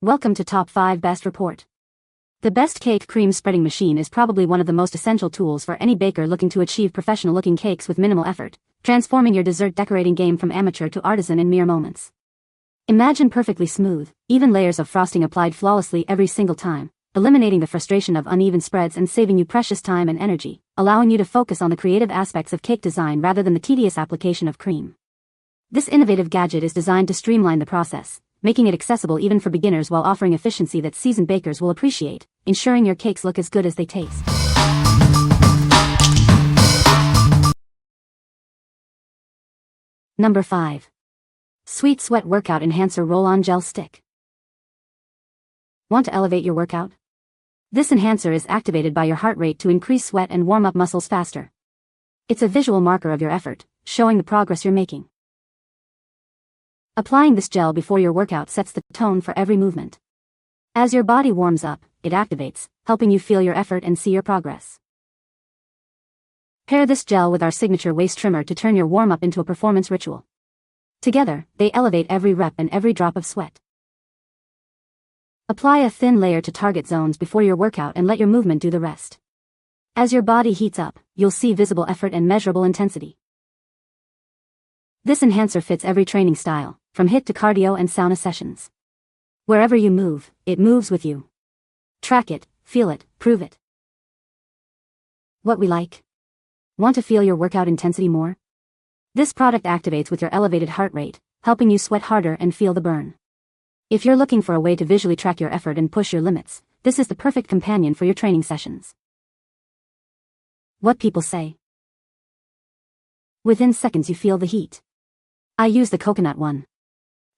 Welcome to Top 5 Best Report. The best cake cream spreading machine is probably one of the most essential tools for any baker looking to achieve professional-looking cakes with minimal effort, transforming your dessert decorating game from amateur to artisan in mere moments. Imagine perfectly smooth, even layers of frosting applied flawlessly every single time, eliminating the frustration of uneven spreads and saving you precious time and energy, allowing you to focus on the creative aspects of cake design rather than the tedious application of cream. This innovative gadget is designed to streamline the process, making it accessible even for beginners while offering efficiency that seasoned bakers will appreciate, ensuring your cakes look as good as they taste. Number 5. Sweet Sweat Workout Enhancer Roll-On Gel Stick. Want to elevate your workout? This enhancer is activated by your heart rate to increase sweat and warm up muscles faster. It's a visual marker of your effort, showing the progress you're making. Applying this gel before your workout sets the tone for every movement. As your body warms up, it activates, helping you feel your effort and see your progress. Pair this gel with our signature waist trimmer to turn your warm-up into a performance ritual. Together, they elevate every rep and every drop of sweat. Apply a thin layer to target zones before your workout and let your movement do the rest. As your body heats up, you'll see visible effort and measurable intensity. This enhancer fits every training style, from HIIT to cardio and sauna sessions. Wherever you move, it moves with you. Track it, feel it, prove it. What we like? Want to feel your workout intensity more? This product activates with your elevated heart rate, helping you sweat harder and feel the burn. If you're looking for a way to visually track your effort and push your limits, this is the perfect companion for your training sessions. What people say. Within seconds you feel the heat. I use the coconut one.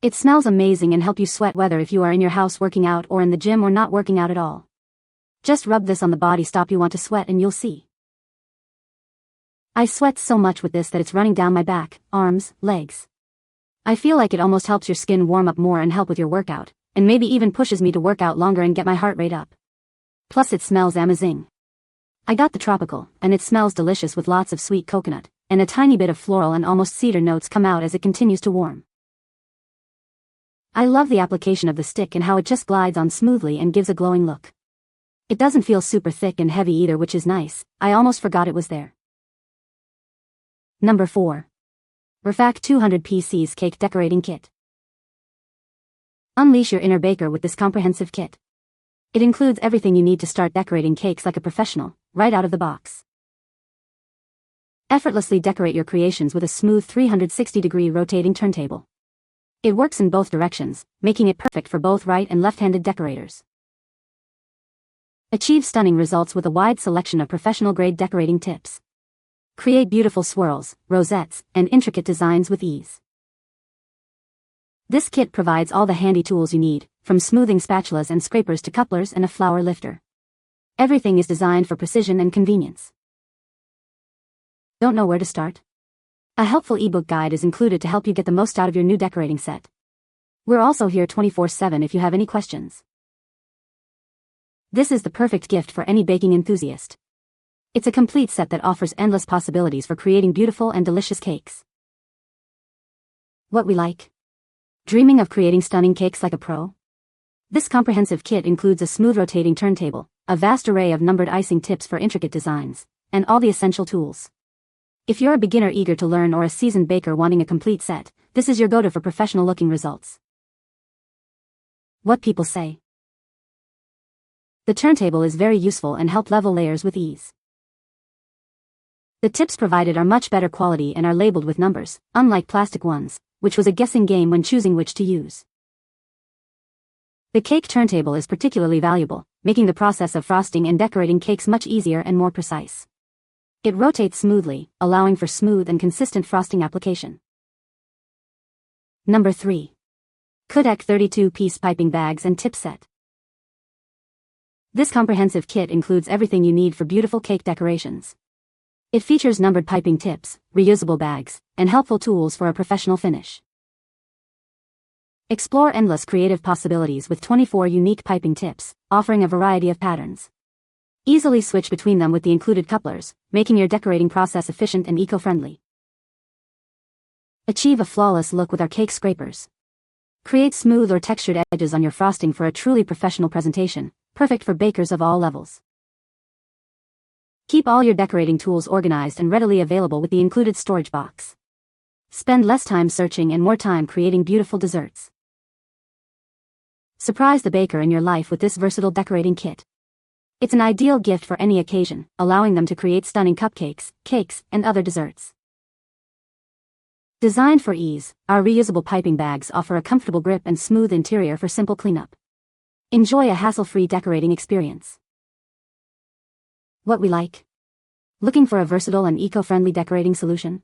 It smells amazing and helps you sweat whether if you are in your house working out or in the gym or not working out at all. Just rub this on the body stop you want to sweat and you'll see. I sweat so much with this that it's running down my back, arms, legs. I feel like it almost helps your skin warm up more and help with your workout, and maybe even pushes me to work out longer and get my heart rate up. Plus it smells amazing. I got the tropical, and it smells delicious with lots of sweet coconut, and a tiny bit of floral and almost cedar notes come out as it continues to warm. I love the application of the stick and how it just glides on smoothly and gives a glowing look. It doesn't feel super thick and heavy either, which is nice. I almost forgot it was there. Number 4. RFAQK 200 PCs Cake Decorating Kit. Unleash your inner baker with this comprehensive kit. It includes everything you need to start decorating cakes like a professional, right out of the box. Effortlessly decorate your creations with a smooth 360-degree rotating turntable. It works in both directions, making it perfect for both right and left-handed decorators. Achieve stunning results with a wide selection of professional-grade decorating tips. Create beautiful swirls, rosettes, and intricate designs with ease. This kit provides all the handy tools you need, from smoothing spatulas and scrapers to couplers and a flower lifter. Everything is designed for precision and convenience. Don't know where to start? A helpful ebook guide is included to help you get the most out of your new decorating set. We're also here 24/7 if you have any questions. This is the perfect gift for any baking enthusiast. It's a complete set that offers endless possibilities for creating beautiful and delicious cakes. What we like? Dreaming of creating stunning cakes like a pro? This comprehensive kit includes a smooth rotating turntable, a vast array of numbered icing tips for intricate designs, and all the essential tools. If you're a beginner eager to learn or a seasoned baker wanting a complete set, this is your go-to for professional-looking results. What people say. The turntable is very useful and helps level layers with ease. The tips provided are much better quality and are labeled with numbers, unlike plastic ones, which was a guessing game when choosing which to use. The cake turntable is particularly valuable, making the process of frosting and decorating cakes much easier and more precise. It rotates smoothly, allowing for smooth and consistent frosting application. Number 3. Kootek 32-piece piping bags and tip set. This comprehensive kit includes everything you need for beautiful cake decorations. It features numbered piping tips, reusable bags, and helpful tools for a professional finish. Explore endless creative possibilities with 24 unique piping tips, offering a variety of patterns. Easily switch between them with the included couplers, making your decorating process efficient and eco-friendly. Achieve a flawless look with our cake scrapers. Create smooth or textured edges on your frosting for a truly professional presentation, perfect for bakers of all levels. Keep all your decorating tools organized and readily available with the included storage box. Spend less time searching and more time creating beautiful desserts. Surprise the baker in your life with this versatile decorating kit. It's an ideal gift for any occasion, allowing them to create stunning cupcakes, cakes, and other desserts. Designed for ease, our reusable piping bags offer a comfortable grip and smooth interior for simple cleanup. Enjoy a hassle-free decorating experience. What we like. Looking for a versatile and eco-friendly decorating solution?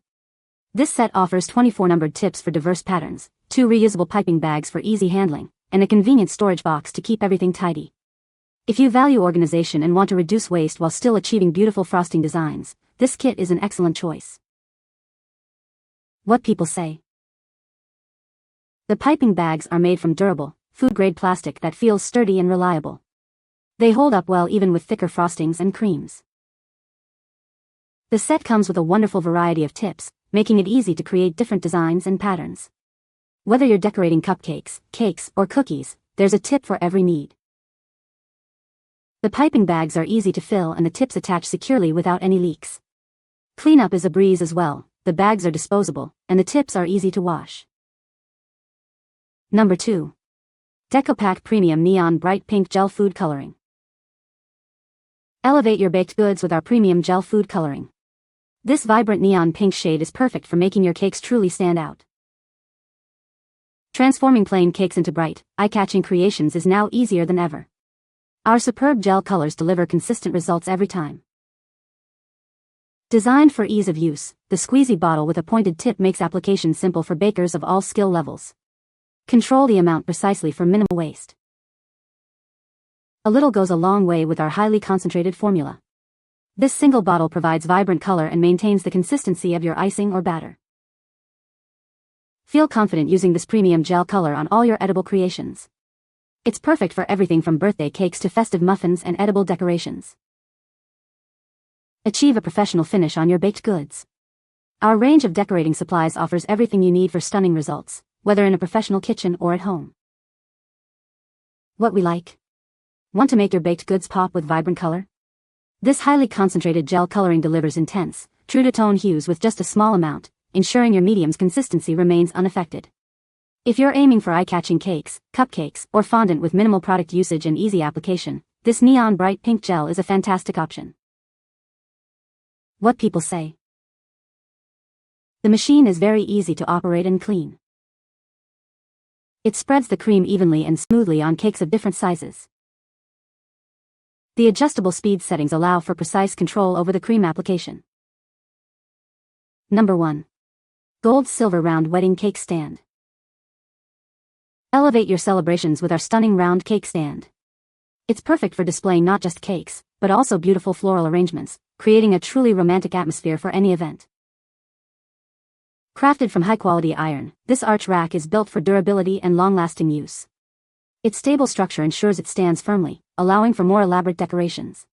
This set offers 24 numbered tips for diverse patterns, 2 reusable piping bags for easy handling, and a convenient storage box to keep everything tidy. If you value organization and want to reduce waste while still achieving beautiful frosting designs, this kit is an excellent choice. What people say. The piping bags are made from durable, food-grade plastic that feels sturdy and reliable. They hold up well even with thicker frostings and creams. The set comes with a wonderful variety of tips, making it easy to create different designs and patterns. Whether you're decorating cupcakes, cakes, or cookies, there's a tip for every need. The piping bags are easy to fill and the tips attach securely without any leaks. Cleanup is a breeze as well. The bags are disposable, and the tips are easy to wash. Number 2. DecoPac Premium Neon Bright Pink Gel Food Coloring. Elevate your baked goods with our premium gel food coloring. This vibrant neon pink shade is perfect for making your cakes truly stand out. Transforming plain cakes into bright, eye-catching creations is now easier than ever. Our superb gel colors deliver consistent results every time. Designed for ease of use, the squeezy bottle with a pointed tip makes application simple for bakers of all skill levels. Control the amount precisely for minimal waste. A little goes a long way with our highly concentrated formula. This single bottle provides vibrant color and maintains the consistency of your icing or batter. Feel confident using this premium gel color on all your edible creations. It's perfect for everything from birthday cakes to festive muffins and edible decorations. Achieve a professional finish on your baked goods. Our range of decorating supplies offers everything you need for stunning results, whether in a professional kitchen or at home. What we like. Want to make your baked goods pop with vibrant color? This highly concentrated gel coloring delivers intense, true-to-tone hues with just a small amount, ensuring your medium's consistency remains unaffected. If you're aiming for eye-catching cakes, cupcakes, or fondant with minimal product usage and easy application, this neon bright pink gel is a fantastic option. What people say. The machine is very easy to operate and clean. It spreads the cream evenly and smoothly on cakes of different sizes. The adjustable speed settings allow for precise control over the cream application. Number 1. Gold Silver Round Wedding Cake Stand. Elevate your celebrations with our stunning round cake stand. It's perfect for displaying not just cakes, but also beautiful floral arrangements, creating a truly romantic atmosphere for any event. Crafted from high-quality iron, this arch rack is built for durability and long-lasting use. Its stable structure ensures it stands firmly, allowing for more elaborate decorations.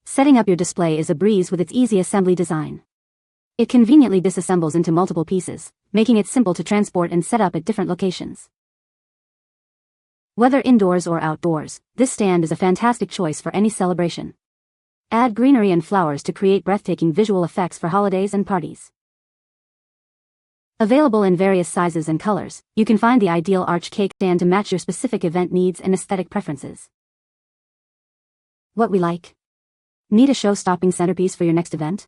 Setting up your display is a breeze with its easy assembly design. It conveniently disassembles into multiple pieces, making it simple to transport and set up at different locations. Whether indoors or outdoors, this stand is a fantastic choice for any celebration. Add greenery and flowers to create breathtaking visual effects for holidays and parties. Available in various sizes and colors, you can find the ideal arch cake stand to match your specific event needs and aesthetic preferences. What we like. Need a show-stopping centerpiece for your next event?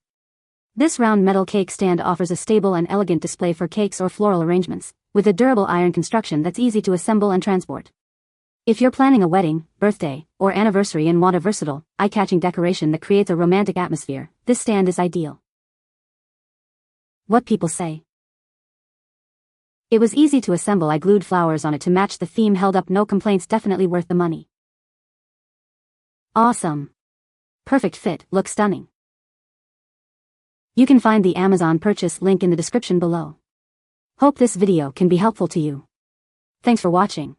This round metal cake stand offers a stable and elegant display for cakes or floral arrangements, with a durable iron construction that's easy to assemble and transport. If you're planning a wedding, birthday, or anniversary and want a versatile, eye-catching decoration that creates a romantic atmosphere, this stand is ideal. What people say. It was easy to assemble. I glued flowers on it to match the theme. Held up, no complaints. Definitely worth the money. Awesome. Perfect fit, looks stunning. You can find the Amazon purchase link in the description below. Hope this video can be helpful to you. Thanks for watching.